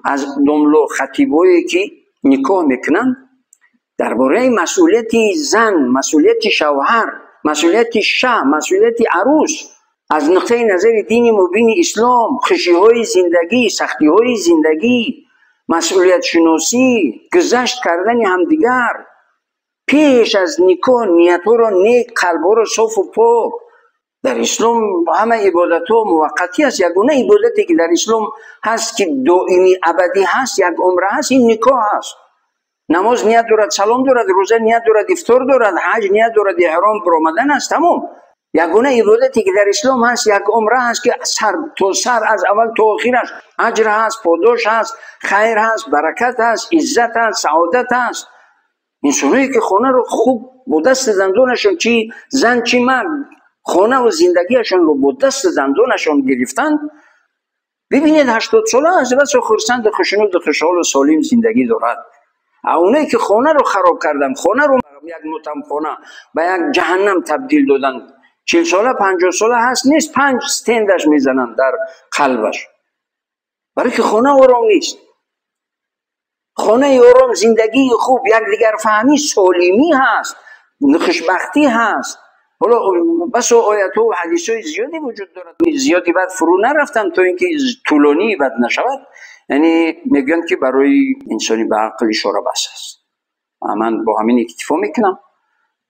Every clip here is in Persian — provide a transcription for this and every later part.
از دملو خطیبایی که نکاح میکنن درباره مسئولیت زن، مسئولیت شوهر، مسئولیت شه، مسئولیت عروس از نقطه نظر دین مبین اسلام، خوشی های زندگی، سختی های زندگی، مسئولیت شناسی، گذشت کردن همدیگر، پیش از نکاح نیت را نیک، قلب را صاف و پاک. در اسلام همه عبادت ها موقتی است. یگانه عبادتی که در اسلام هست که دائمی ابدی هست یک عمره هست، این نکاح هست. نماز نیت دارد، سلام دارد، روزه نیت دارد، افطار دارد، حج نیت دارد، احرام برآمدن است. تمام یگانه عبادتی که در اسلام هست یک عمره هست که سر تا سر از اول تا آخرش اجر هست، پاداش هست، خیر هست، برکت هست، عزت هست، سعادت هست. انسانایی که خانه رو خوب با دست زندانشون، چی زن چی مرد، خانه و زندگیشون رو با دست زندانشون گرفتن. ببینید 80 ساله از بس خرسند خوشنود خوشحال و سالم زندگی دارد. اونایی که خانه رو خراب کردن، خانه رو یک متهم خانه به یک جهنم تبدیل دادن، 40 ساله 50 ساله هست نیست 5 استندش میزنن در قلبش، برای که خانه آرام نیست. خانه آرام، زندگی خوب، یک دیگر فهمی، سالمی هست، خوشبختی هست. حالا بس آیات و حدیث های زیادی وجود دارد، زیادی بعد فرو نرفتم تا اینکه طولانی بد نشود. یعنی میگن که برای انسانی به عقل اشاره بس است. من با همین اکتفا میکنم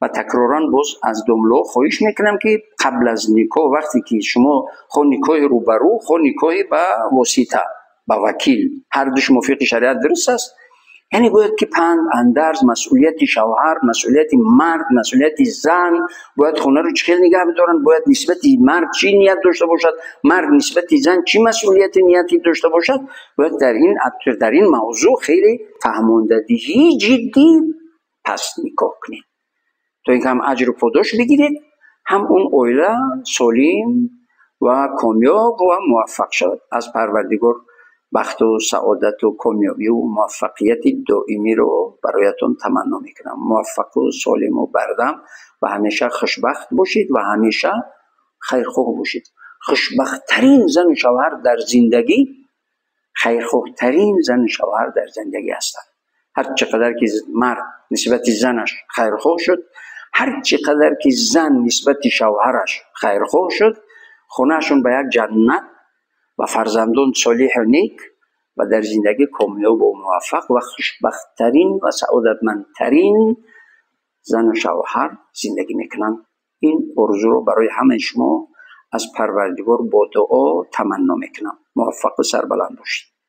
و تکرارا باز از دملو خواهش میکنم که قبل از نکاح، وقتی که شما خو نکاح روبرو، خو نکاح با واسطه، با وکیل، هر دوش موافق شریعت درست است، یعنی باید که پند، اندرز، مسئولیت شوهر، مسئولیت مرد، مسئولیت زن، باید خونه رو چخیل نگه بدارن، باید نسبت مرد چی نیت داشته باشد، مرد نسبت زن چی مسئولیت نیتی داشته باشد. باید در این موضوع خیلی فهماندگی جدی پس نکاح کنید تا اینکه هم اجر و پاداش بگیرید، هم اون عائله سالم و کامیاب و موفق شود. از پروردگار بخت و سعادت و کامیابی و موفقیت دائمی رو برایتون تمنا میکنم. موفق و سالم و بردم و همیشه خوشبخت باشید و همیشه خیرخواه باشید. خوشبخت‌ترین زن و شوهر در زندگی، خیرخواه‌ترین زن و شوهر در زندگی هستند. هر چقدر که مرد نسبت زنش خیرخواه شد، هر چقدر که زن نسبت شوهرش خیرخواه شد، خونهشون به یک جنت و فرزندان صالح و نیک و در زندگی کامیاب و موفق و خوشبخت‌ترین و سعادتمندترین زن و شوهر زندگی میکنن. این آرزو رو برای همه شما از پروردگار با دعا تمنا میکنم. موفق و سربلند باشید.